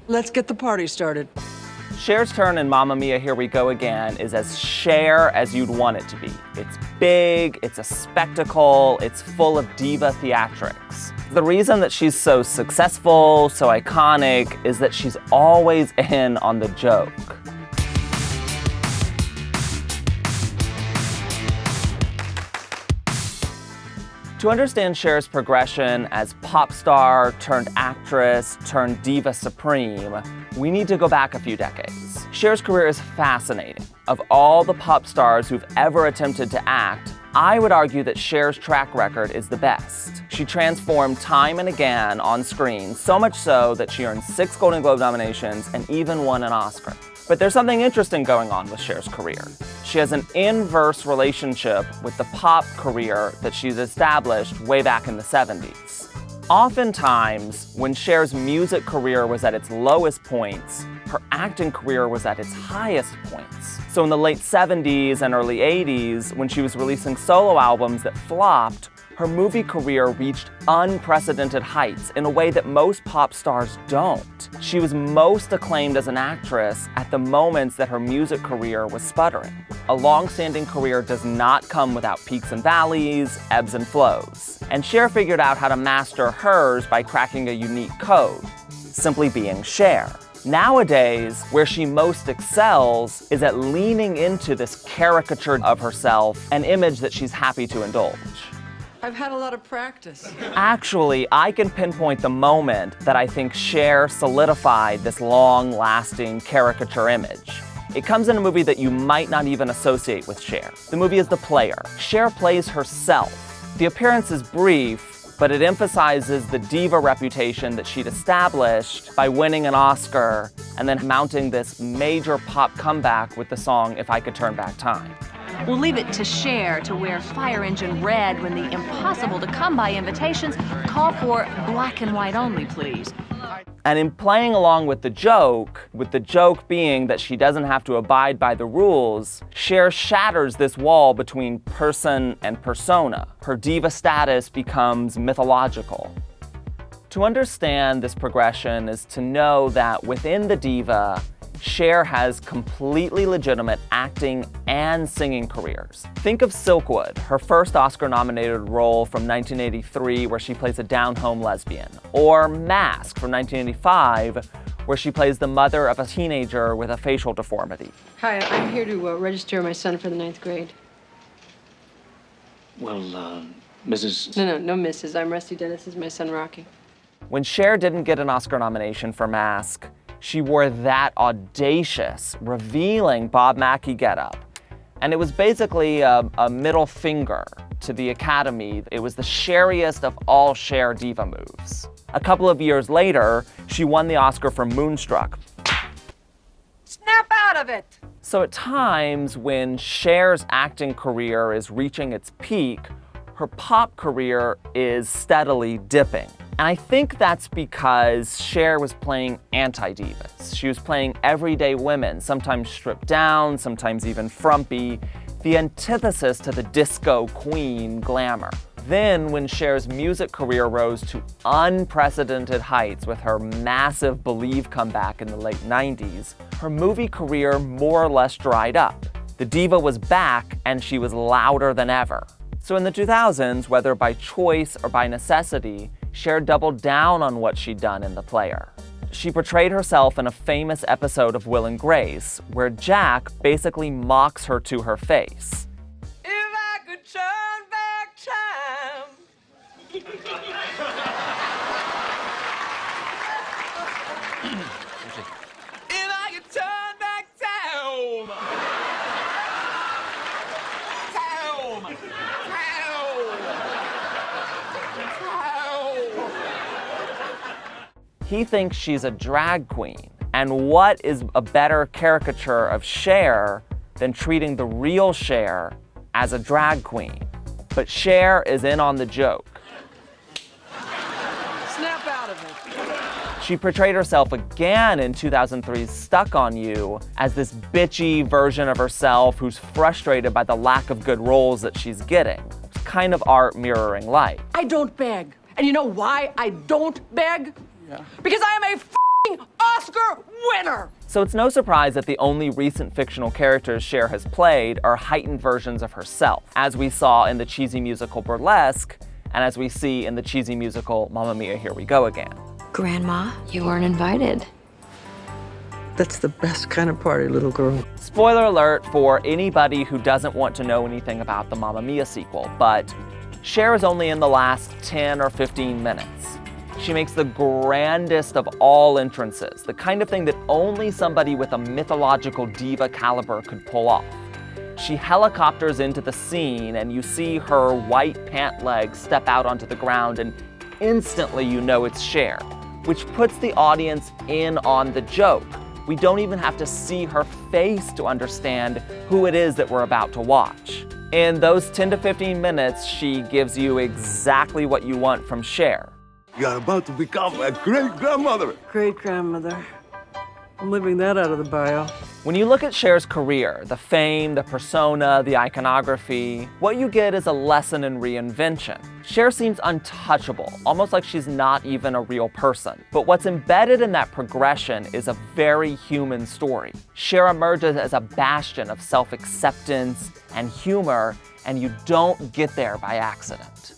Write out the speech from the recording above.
Let's get the party started. Cher's turn in Mamma Mia, Here We Go Again is as Cher as you'd want it to be. It's big, it's a spectacle, it's full of diva theatrics. The reason that she's so successful, so iconic, is that she's always in on the joke. To understand Cher's progression as pop star turned actress turned diva supreme, we need to go back a few decades. Cher's career is fascinating. Of all the pop stars who've ever attempted to act, I would argue that Cher's track record is the best. She transformed time and again on screen, so much so that she earned 6 Golden Globe nominations and even won an Oscar. But there's something interesting going on with Cher's career. She has an inverse relationship with the pop career that she's established way back in the 70s. Oftentimes, when Cher's music career was at its lowest points, her acting career was at its highest points. So in the late 70s and early 80s, when she was releasing solo albums that flopped, her movie career reached unprecedented heights in a way that most pop stars don't. She was most acclaimed as an actress at the moments that her music career was sputtering. A long-standing career does not come without peaks and valleys, ebbs and flows. And Cher figured out how to master hers by cracking a unique code, simply being Cher. Nowadays, where she most excels is at leaning into this caricature of herself, an image that she's happy to indulge. I've had a lot of practice. Actually, I can pinpoint the moment that I think Cher solidified this long-lasting caricature image. It comes in a movie that you might not even associate with Cher. The movie is The Player. Cher plays herself. The appearance is brief, but it emphasizes the diva reputation that she'd established by winning an Oscar and then mounting this major pop comeback with the song If I Could Turn Back Time. We'll leave it to Cher to wear fire engine red when the impossible-to-come-by invitations call for black and white only, please. And in playing along with the joke being that she doesn't have to abide by the rules, Cher shatters this wall between person and persona. Her diva status becomes mythological. To understand this progression is to know that within the diva, Cher has completely legitimate acting and singing careers. Think of Silkwood, her first Oscar-nominated role from 1983 where she plays a down-home lesbian, or Mask from 1985 where she plays the mother of a teenager with a facial deformity. Hi, I'm here to register my son for the 9th grade. Well, Mrs. No, Mrs. I'm Rusty Dennis. This is my son, Rocky. When Cher didn't get an Oscar nomination for Mask, she wore that audacious, revealing Bob Mackie getup. And it was basically a middle finger to the Academy. It was the Cheriest of all Cher diva moves. A couple of years later, she won the Oscar for Moonstruck. Snap out of it! So at times when Cher's acting career is reaching its peak, her pop career is steadily dipping. And I think that's because Cher was playing anti-divas. She was playing everyday women, sometimes stripped down, sometimes even frumpy, the antithesis to the disco queen glamour. Then, when Cher's music career rose to unprecedented heights with her massive Believe comeback in the late 90s, her movie career more or less dried up. The diva was back, and she was louder than ever. So in the 2000s, whether by choice or by necessity, Cher doubled down on what she'd done in The Player. She portrayed herself in a famous episode of Will and Grace, where Jack basically mocks her to her face. If I could turn back time. If I could turn back time. He thinks she's a drag queen. And what is a better caricature of Cher than treating the real Cher as a drag queen? But Cher is in on the joke. Snap out of it. She portrayed herself again in 2003's Stuck on You as this bitchy version of herself who's frustrated by the lack of good roles that she's getting. It's kind of art mirroring life. I don't beg. And you know why I don't beg? Yeah. Because I am a Oscar winner! So it's no surprise that the only recent fictional characters Cher has played are heightened versions of herself, as we saw in the cheesy musical Burlesque, and as we see in the cheesy musical Mamma Mia, Here We Go Again. Grandma, you weren't invited. That's the best kind of party, little girl. Spoiler alert for anybody who doesn't want to know anything about the Mamma Mia sequel, but Cher is only in the last 10 or 15 minutes. She makes the grandest of all entrances, the kind of thing that only somebody with a mythological diva caliber could pull off. She helicopters into the scene and you see her white pant legs step out onto the ground and instantly you know it's Cher, which puts the audience in on the joke. We don't even have to see her face to understand who it is that we're about to watch. In those 10 to 15 minutes, she gives you exactly what you want from Cher. You're about to become a great-grandmother. Great-grandmother. I'm leaving that out of the bio. When you look at Cher's career, the fame, the persona, the iconography, what you get is a lesson in reinvention. Cher seems untouchable, almost like she's not even a real person. But what's embedded in that progression is a very human story. Cher emerges as a bastion of self-acceptance and humor, and you don't get there by accident.